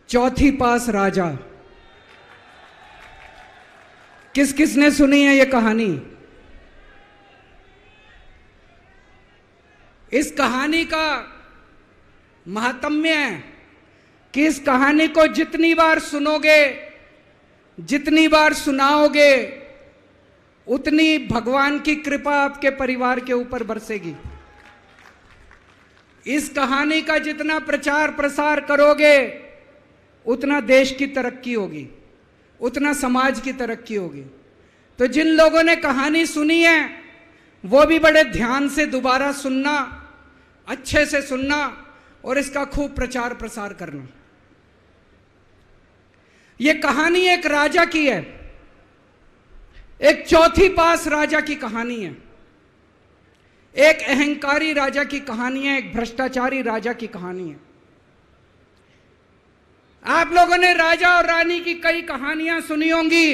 चौथी पास राजा। किस किसने सुनी है ये कहानी? इस कहानी का महात्म्य है कि इस कहानी को जितनी बार सुनोगे, जितनी बार सुनाओगे, उतनी भगवान की कृपा आपके परिवार के ऊपर बरसेगी। इस कहानी का जितना प्रचार प्रसार करोगे, उतना देश की तरक्की होगी, उतना समाज की तरक्की होगी। तो जिन लोगों ने कहानी सुनी है वो भी बड़े ध्यान से दोबारा सुनना, अच्छे से सुनना और इसका खूब प्रचार प्रसार करना। ये कहानी एक राजा की है, एक चौथी पास राजा की कहानी है, एक अहंकारी राजा की कहानी है, एक भ्रष्टाचारी राजा की कहानी है। आप लोगों ने राजा और रानी की कई कहानियां सुनी होंगी।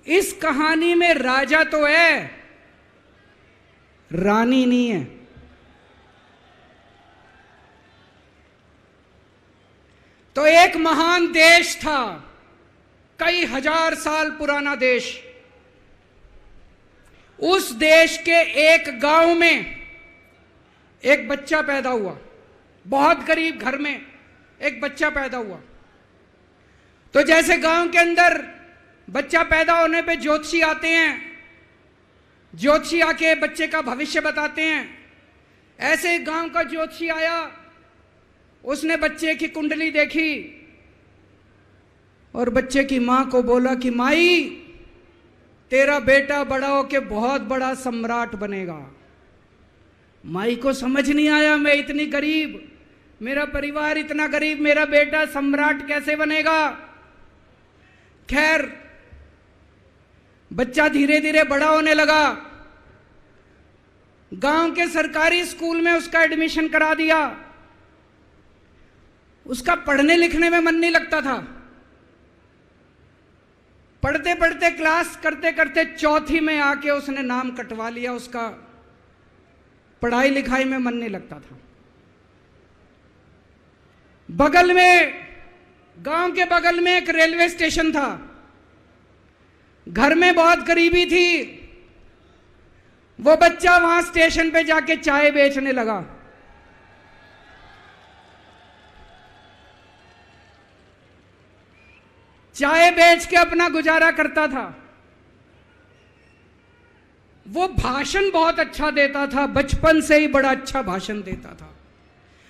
इस कहानी में राजा तो है, रानी नहीं है। तो एक महान देश था, कई हजार साल पुराना देश। उस देश के एक गांव में एक बच्चा पैदा हुआ, बहुत गरीब घर में एक बच्चा पैदा हुआ। तो जैसे गांव के अंदर बच्चा पैदा होने पे ज्योतिषी आते हैं, ज्योतिषी आके बच्चे का भविष्य बताते हैं, ऐसे गांव का ज्योतिषी आया। उसने बच्चे की कुंडली देखी और बच्चे की मां को बोला कि माई, तेरा बेटा बड़ा होके बहुत बड़ा सम्राट बनेगा। माई को समझ नहीं आया, मैं इतनी गरीब, मेरा परिवार इतना गरीब, मेरा बेटा सम्राट कैसे बनेगा। खैर, बच्चा धीरे धीरे बड़ा होने लगा। गांव के सरकारी स्कूल में उसका एडमिशन करा दिया। उसका पढ़ने लिखने में मन नहीं लगता था। पढ़ते पढ़ते, क्लास करते करते चौथी में आके उसने नाम कटवा लिया। उसका पढ़ाई लिखाई में मन नहीं लगता था। बगल में, गांव के बगल में एक रेलवे स्टेशन था। घर में बहुत गरीबी थी। वो बच्चा वहां स्टेशन पे जाके चाय बेचने लगा। चाय बेच के अपना गुजारा करता था। वो भाषण बहुत अच्छा देता था, बचपन से ही बड़ा अच्छा भाषण देता था।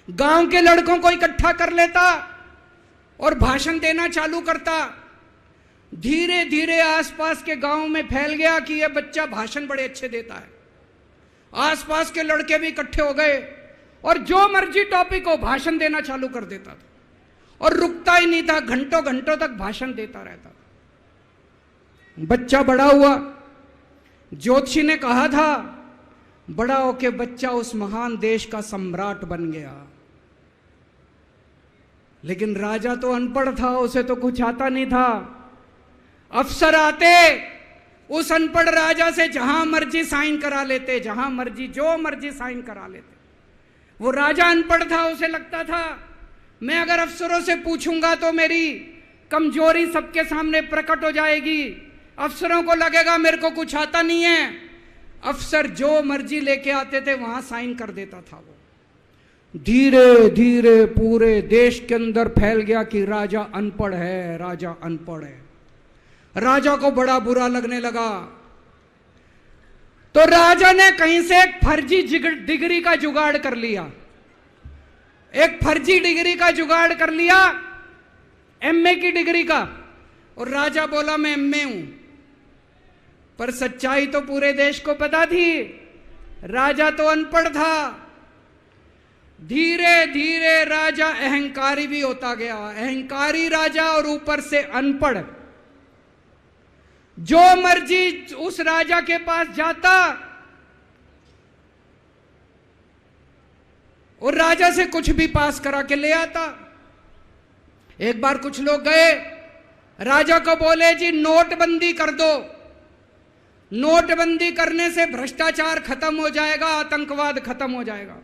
गांव के लड़कों को इकट्ठा कर लेता और भाषण देना चालू करता। धीरे धीरे आसपास के गांव में फैल गया कि यह बच्चा भाषण बड़े अच्छे देता है। आसपास के लड़के भी इकट्ठे हो गए और जो मर्जी टॉपिक हो भाषण देना चालू कर देता था और रुकता ही नहीं था, घंटों घंटों तक भाषण देता रहता था। बच्चा बड़ा हुआ। ज्योतिषी ने कहा था बड़ा होके बच्चा उस महान देश का सम्राट बन गया। लेकिन राजा तो अनपढ़ था, उसे तो कुछ आता नहीं था। अफसर आते, उस अनपढ़ राजा से जहां मर्जी साइन करा लेते, जहां मर्जी जो मर्जी साइन करा लेते। वो राजा अनपढ़ था, उसे लगता था मैं अगर अफसरों से पूछूंगा तो मेरी कमजोरी सबके सामने प्रकट हो जाएगी। अफसरों को लगेगा मेरे को कुछ आता नहीं है। अफसर जो मर्जी लेके आते थे वहां साइन कर देता था। वो धीरे धीरे पूरे देश के अंदर फैल गया कि राजा अनपढ़ है, राजा अनपढ़ है। राजा को बड़ा बुरा लगने लगा। तो राजा ने कहीं से एक फर्जी डिग्री का जुगाड़ कर लिया। एक फर्जी डिग्री का जुगाड़ कर लिया, एमए की डिग्री का। और राजा बोला मैं एमए हूं। पर सच्चाई तो पूरे देश को पता थी, राजा तो अनपढ़ था। धीरे धीरे राजा अहंकारी भी होता गया। अहंकारी राजा और ऊपर से अनपढ़। जो मर्जी उस राजा के पास जाता और राजा से कुछ भी पास करा के ले आता। एक बार कुछ लोग गए, राजा को बोले जी नोटबंदी कर दो, नोटबंदी करने से भ्रष्टाचार खत्म हो जाएगा, आतंकवाद खत्म हो जाएगा।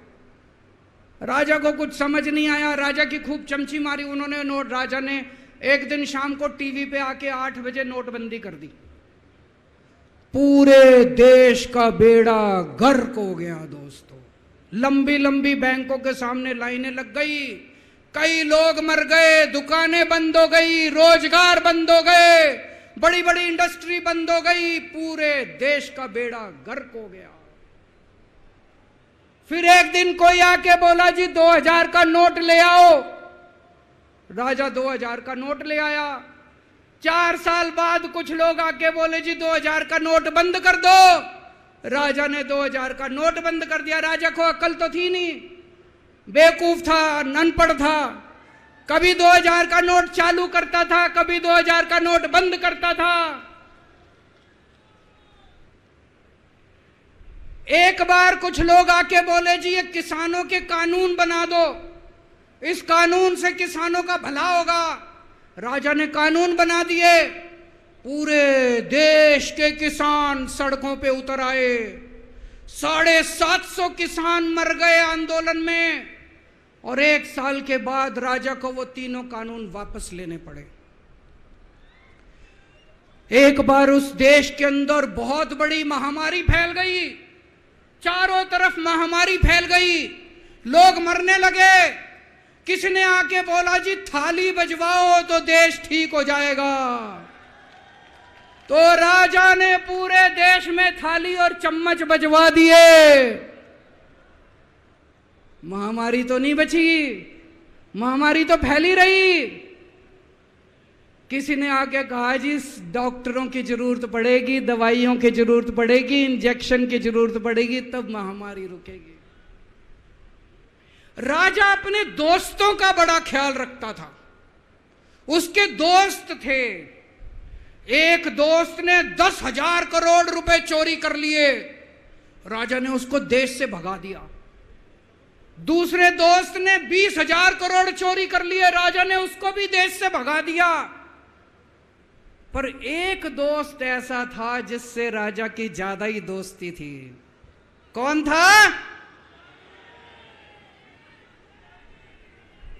राजा को कुछ समझ नहीं आया, राजा की खूब चमची मारी उन्होंने नोट। राजा ने एक दिन शाम को टीवी पे आके 8 बजे नोटबंदी कर दी। पूरे देश का बेड़ा गर्क हो गया दोस्तों। लंबी लंबी बैंकों के सामने लाइनें लग गई, कई लोग मर गए, दुकानें बंद हो गई, रोजगार बंद हो गए, बड़ी बड़ी इंडस्ट्री बंद हो गई, पूरे देश का बेड़ा गर्क हो गया। फिर एक दिन कोई आके बोला जी 2000 का नोट ले आओ। राजा 2000 का नोट ले आया। 4 साल बाद कुछ लोग आके बोले जी 2000 का नोट बंद कर दो। राजा ने 2000 का नोट बंद कर दिया। राजा को अक्ल तो थी नहीं, बेवकूफ था, अनपढ़ था। कभी 2000 का नोट चालू करता था, कभी 2000 का नोट बंद करता था। एक बार कुछ लोग आके बोले जी ये किसानों के कानून बना दो, इस कानून से किसानों का भला होगा। राजा ने कानून बना दिए। पूरे देश के किसान सड़कों पे उतर आए। 750 किसान मर गए आंदोलन में, और 1 साल के बाद राजा को वो तीनों कानून वापस लेने पड़े। एक बार उस देश के अंदर बहुत बड़ी महामारी फैल गई, चारों तरफ महामारी फैल गई, लोग मरने लगे। किसने आके बोला जी थाली बजवाओ तो देश ठीक हो जाएगा। तो राजा ने पूरे देश में थाली और चम्मच बजवा दिए। महामारी तो नहीं बची, महामारी तो फैली रही। किसी ने आके कहा जी डॉक्टरों की जरूरत पड़ेगी, दवाइयों की जरूरत पड़ेगी, इंजेक्शन की जरूरत पड़ेगी, तब महामारी रुकेगी। राजा अपने दोस्तों का बड़ा ख्याल रखता था। उसके दोस्त थे। एक दोस्त ने 10,000 करोड़ रुपए चोरी कर लिए, राजा ने उसको देश से भगा दिया। दूसरे दोस्त ने 20,000 करोड़ चोरी कर लिए, राजा ने उसको भी देश से भगा दिया। पर एक दोस्त ऐसा था जिससे राजा की ज्यादा ही दोस्ती थी। कौन था?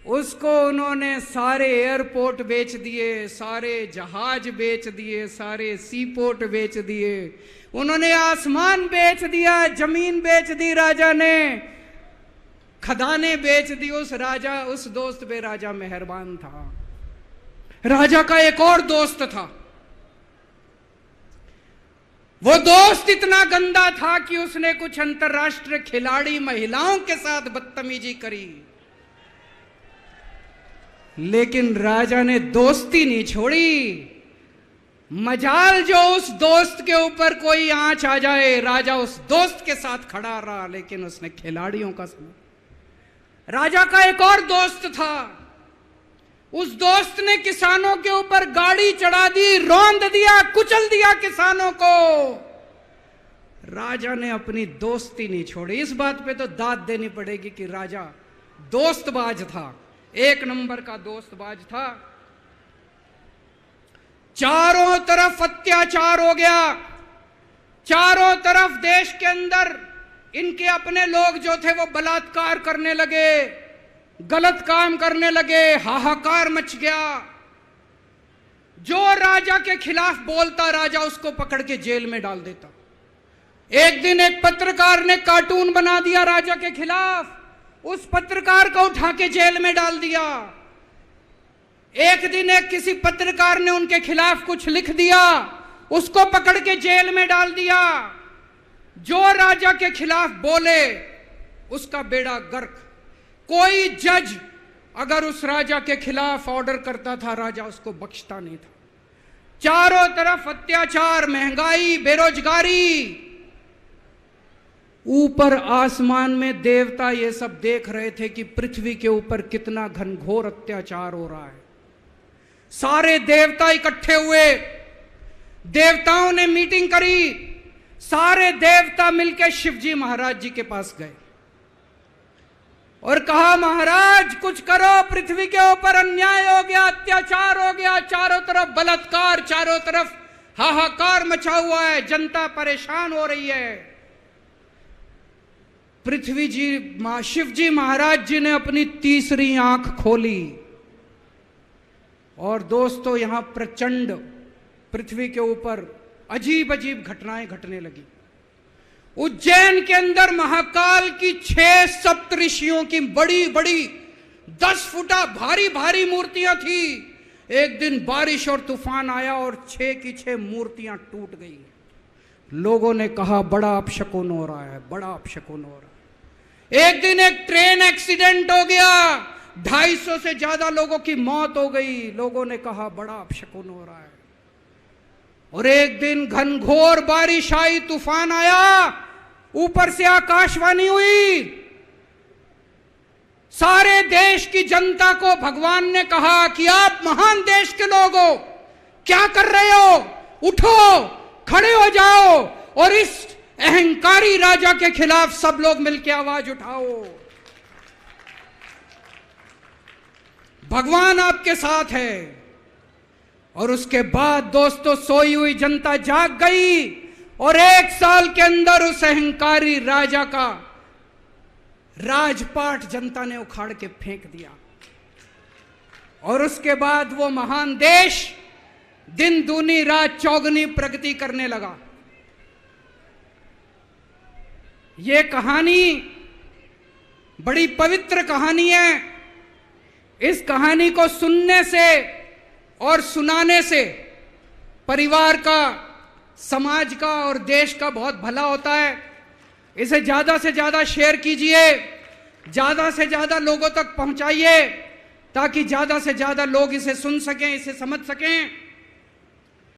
उसको उन्होंने सारे एयरपोर्ट बेच दिए, सारे जहाज बेच दिए, सारे सी पोर्ट बेच दिए, उन्होंने आसमान बेच दिया, जमीन बेच दी राजा ने, खदानें बेच दी। उस दोस्त पे राजा मेहरबान था। राजा का एक और दोस्त था। वो दोस्त इतना गंदा था कि उसने कुछ अंतर्राष्ट्रीय खिलाड़ी महिलाओं के साथ बदतमीजी करी, लेकिन राजा ने दोस्ती नहीं छोड़ी। मजाल जो उस दोस्त के ऊपर कोई आंच आ जाए, राजा उस दोस्त के साथ खड़ा रहा, लेकिन उसने खिलाड़ियों का समझ। राजा का एक और दोस्त था। उस दोस्त ने किसानों के ऊपर गाड़ी चढ़ा दी, रौंद दिया, कुचल दिया किसानों को। राजा ने अपनी दोस्ती नहीं छोड़ी। इस बात पे तो दाद देनी पड़ेगी कि राजा दोस्तबाज था, 1 नंबर का दोस्तबाज था। चारों तरफ अत्याचार हो गया, चारों तरफ देश के अंदर इनके अपने लोग जो थे वो बलात्कार करने लगे, गलत काम करने लगे, हाहाकार मच गया। जो राजा के खिलाफ बोलता, राजा उसको पकड़ के जेल में डाल देता। एक दिन एक पत्रकार ने कार्टून बना दिया राजा के खिलाफ, उस पत्रकार को उठा के जेल में डाल दिया। एक दिन एक किसी पत्रकार ने उनके खिलाफ कुछ लिख दिया, उसको पकड़ के जेल में डाल दिया। जो राजा के खिलाफ बोले उसका बेड़ा गर्क। कोई जज अगर उस राजा के खिलाफ ऑर्डर करता था, राजा उसको बख्शता नहीं था। चारों तरफ अत्याचार, महंगाई, बेरोजगारी। ऊपर आसमान में देवता ये सब देख रहे थे कि पृथ्वी के ऊपर कितना घनघोर अत्याचार हो रहा है। सारे देवता इकट्ठे हुए, देवताओं ने मीटिंग करी। सारे देवता मिलकर शिवजी महाराज जी के पास गए और कहा, महाराज कुछ करो, पृथ्वी के ऊपर अन्याय हो गया, अत्याचार हो गया, चारों तरफ बलात्कार, चारों तरफ हाहाकार मचा हुआ है, जनता परेशान हो रही है। पृथ्वी जी शिव जी महाराज जी ने अपनी तीसरी आंख खोली और दोस्तों यहां प्रचंड पृथ्वी के ऊपर अजीब अजीब घटनाएं घटने लगी। उज्जैन के अंदर महाकाल की 6 सप्तऋषियों की बड़ी बड़ी 10 फुटा भारी भारी मूर्तियां थी। एक दिन बारिश और तूफान आया और 6 की 6 मूर्तियां टूट गई। लोगों ने कहा बड़ा अपशकुन हो रहा है, बड़ा अपशकुन हो रहा है। एक दिन एक ट्रेन एक्सीडेंट हो गया, 250 से ज्यादा लोगों की मौत हो गई। लोगों ने कहा बड़ा अपशकुन हो रहा है। और एक दिन घनघोर बारिश आई, तूफान आया, ऊपर से आकाशवाणी हुई। सारे देश की जनता को भगवान ने कहा कि आप महान देश के लोग हो, क्या कर रहे हो, उठो, खड़े हो जाओ और इस अहंकारी राजा के खिलाफ सब लोग मिलकर आवाज उठाओ। भगवान आपके साथ है। और उसके बाद दोस्तों सोई हुई जनता जाग गई और 1 साल के अंदर उस अहंकारी राजा का राजपाट जनता ने उखाड़ के फेंक दिया। और उसके बाद वो महान देश दिन दूनी रात चौगुनी प्रगति करने लगा। ये कहानी बड़ी पवित्र कहानी है। इस कहानी को सुनने से और सुनाने से परिवार का, समाज का और देश का बहुत भला होता है। इसे ज्यादा से ज्यादा शेयर कीजिए, ज्यादा से ज्यादा लोगों तक पहुंचाइए ताकि ज्यादा से ज्यादा लोग इसे सुन सकें, इसे समझ सकें।